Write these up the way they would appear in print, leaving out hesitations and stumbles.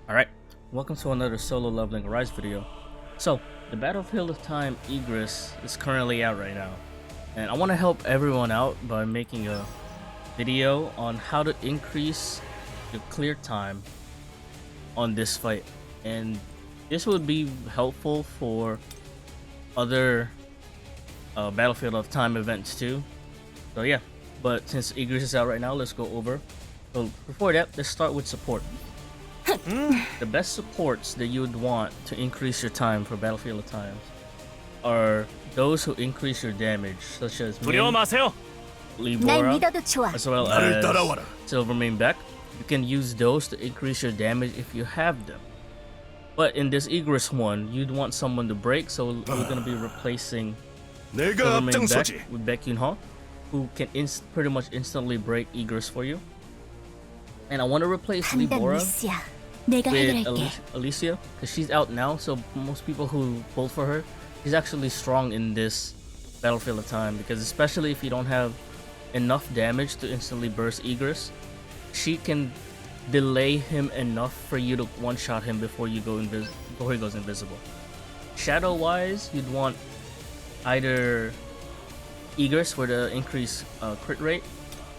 Alright, welcome to another solo leveling Rise video. So, the Battlefield of Time Igris is currently out right now. And I want to help everyone out by making a video on how to increase your clear time on this fight. And this would be helpful for other Battlefield of Time events too. So yeah, but since Igris is out right now, let's go over. So before that, let's start with support. The best supports that you would want to increase your time for Battlefield of Time are those who increase your damage, such as Min, Libora, as well as Silvermane Beck. You can use those to increase your damage if you have them. But in this Igris one, you'd want someone to break, so we're going to be replacing Silvermane Beck with Baek Yunho, who can pretty much instantly break Igris for you. And I want to replace Libora with Alicia, because she's out now, so most people who pull for her, she's actually strong in this Battlefield of Time, because especially if you don't have enough damage to instantly burst Igris, she can delay him enough for you to one-shot him before he goes invisible. Shadow wise, you'd want either Igris for the increased crit rate,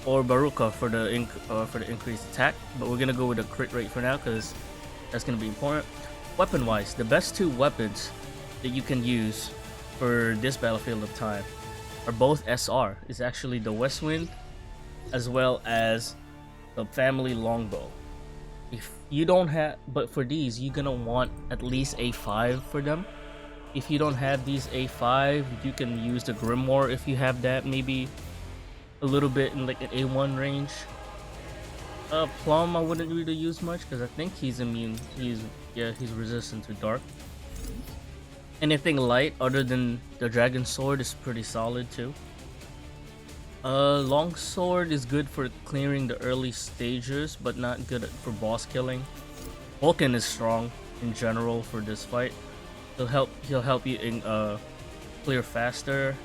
or Baruka for the increased attack, but we're gonna go with the crit rate for now because that's gonna be important. Weapon wise, the best two weapons that you can use for this Battlefield of Time are both SR. It's actually the West Wind as well as the family longbow. If you don't have, but for these you're gonna want at least A5 for them. If you don't have these A5, you can use the Grimoire if you have that, maybe a little bit in like an A1 range. Plum I wouldn't really use much because I think he's immune. He's resistant to dark. Anything light other than the dragon sword is pretty solid too. Long sword is good for clearing the early stages, but not good for boss killing. Vulcan is strong in general for this fight. He'll help you in clear faster.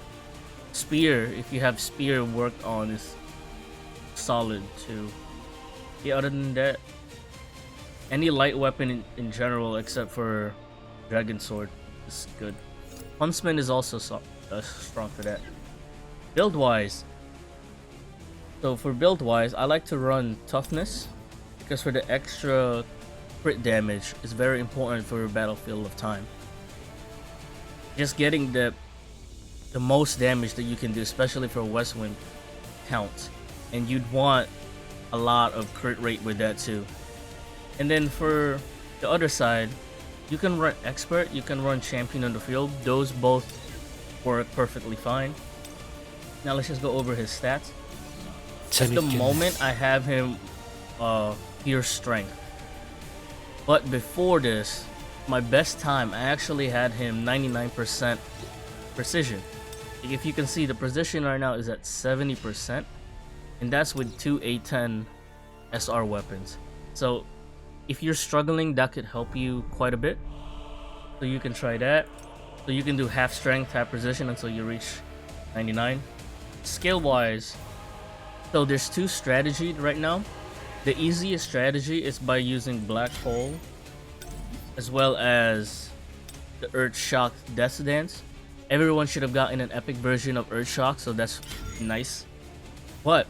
Spear, if you have spear worked on, is solid too. Yeah, other than that, any light weapon in general except for dragon sword is good. Huntsman is also strong for that. Build wise, so for build wise, I like to run toughness because for the extra crit damage is very important for Battlefield of Time. Just getting the most damage that you can do, especially for West Wind, counts, and you'd want a lot of crit rate with that too. And then for the other side, you can run expert, you can run champion on the field. Those both work perfectly fine. Now let's just go over his stats. At the moment I have him pure strength, but before this, my best time I actually had him 99% precision. If you can see, the precision right now is at 70%, and that's with two A10 SR weapons. So if you're struggling, that could help you quite a bit, so you can try that. So you can do half strength, half precision until you reach 99. Skill wise, so there's two strategies right now. The easiest strategy is by using Black Hole as well as the Earth Shock Death Dance. Everyone should have gotten an epic version of Earthshock, so that's nice. But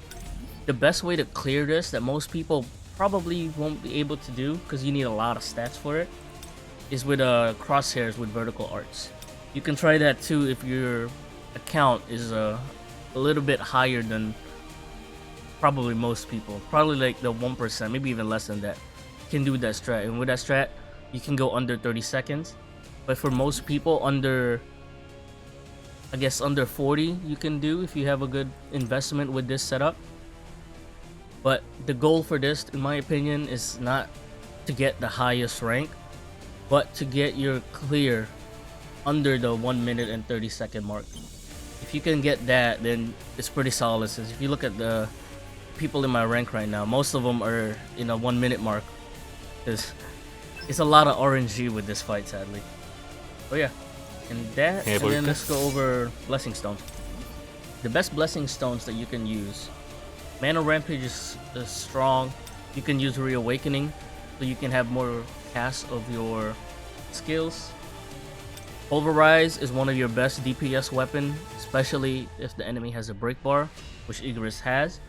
the best way to clear this, that most people probably won't be able to do because you need a lot of stats for it, is with crosshairs with vertical arts. You can try that too if your account is a little bit higher than probably most people. Probably like the 1%, maybe even less than that, can do that strat. And with that strat, you can go under 30 seconds. But for most people, under 40 you can do if you have a good investment with this setup. But the goal for this, in my opinion, is not to get the highest rank, but to get your clear under the 1 minute and 30 second mark. If you can get that, then it's pretty solid, since if you look at the people in my rank right now, most of them are in a 1 minute mark, because it's a lot of RNG with this fight, sadly. But yeah, and then let's go over blessing stones. The best blessing stones that you can use, Mana Rampage is strong. You can use Reawakening, so you can have more cast of your skills. Pulverize is one of your best DPS weapon, especially if the enemy has a break bar, which Igris has,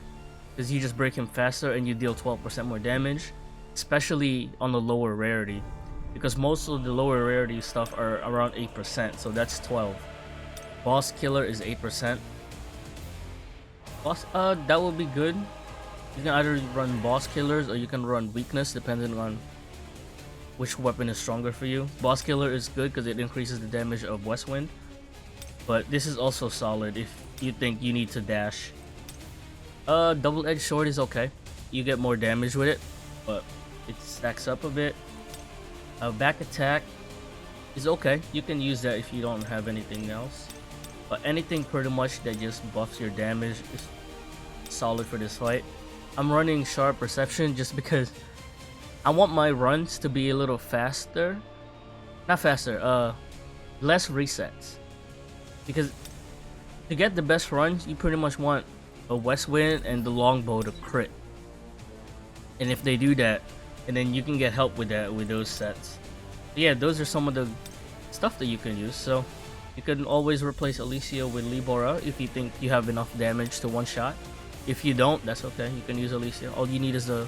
because you just break him faster and you deal 12% more damage, especially on the lower rarity, because most of the lower rarity stuff are around 8%, so that's 12. Boss killer is 8%. Boss, that would be good. You can either run boss killers or you can run weakness, depending on which weapon is stronger for you. Boss killer is good because it increases the damage of West Wind, but this is also solid if you think you need to dash. Double-edged sword is okay. You get more damage with it, but it stacks up a bit. Back attack is okay. You can use that if you don't have anything else, but anything pretty much that just buffs your damage is solid for this fight. I'm running sharp perception just because I want my runs to be a little faster. Not faster, less resets. Because to get the best runs, you pretty much want a West Wind and the longbow to crit. And if they do that, and then you can get help with that with those sets. But yeah, those are some of the stuff that you can use. So you can always replace Alicia with Libora if you think you have enough damage to one shot. If you don't, that's okay. You can use Alicia. All you need is the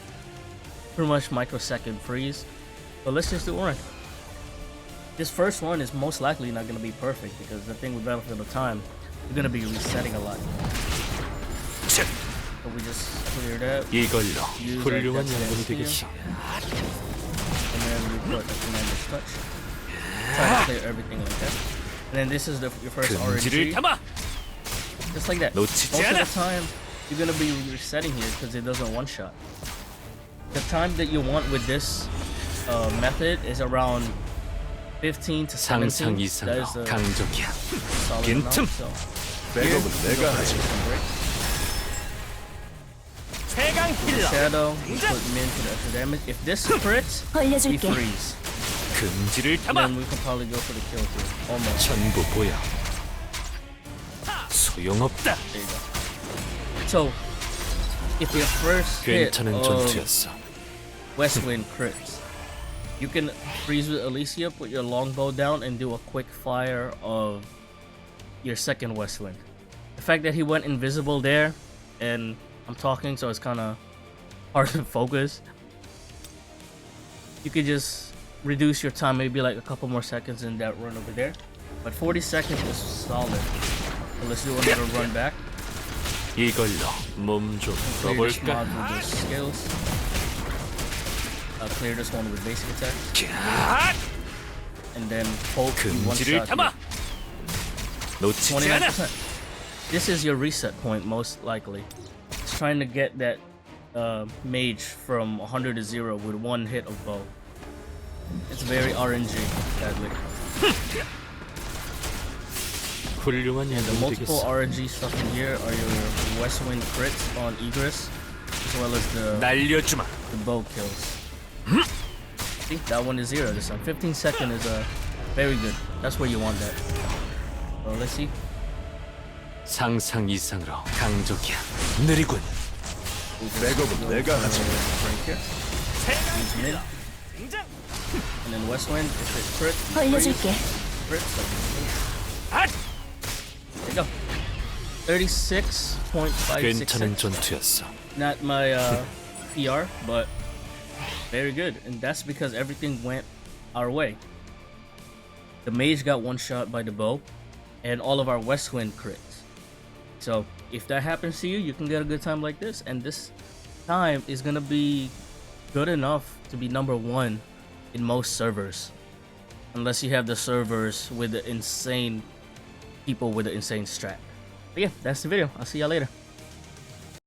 pretty much microsecond freeze. But let's just do one. This first one is most likely not going to be perfect because the thing with Battlefield of Time, you're going to be resetting a lot. So we just clear that. Use that dex and then we put a commander's touch. Try to clear everything like that. And then this is your first RNG. Just like that. Most of the time, you're going to be resetting here because it doesn't one-shot. The time that you want with this method is around 15 to 17. That is a solid amount. So here, Shadow, you put Min for the extra damage. If this crits, we freeze. And then we can probably go for the kill here. Almost. There you go. So, if your first hit of West Wind crits, you can freeze with Alicia, put your longbow down, and do a quick fire of your second West Wind. The fact that he went invisible there, and I'm talking so it's kind of hard to focus, you could just reduce your time, maybe like a couple more seconds in that run over there. But 40 seconds is solid. So let's do another run back. 이걸로 몸 좀 풀어볼까? Clear this one with basic attack. And then poke one shot. 29%. This is your reset point most likely. It's trying to get that mage from 100 to 0 with one hit of bow. It's very RNG, sadly. And the multiple RNG stuff in here are your West Wind crits on Igris, as well as the bow kills. See, that one is 0 this time. 15 second is very good. That's where you want that. So let's see. 상상 이상으로 강적이야. 느리군. 백업은 내가 하지. And then West Wind, if it crit, crit. There you go. 36.56 괜찮은 전투였어. Not my PR, but very good. And that's because everything went our way. The mage got one shot by the bow, and all of our West Wind crits. So if that happens to you, you can get a good time like this. And this time is gonna be good enough to be #1 in most servers. Unless you have the servers with the insane people with the insane strat. But yeah, that's the video. I'll see y'all later.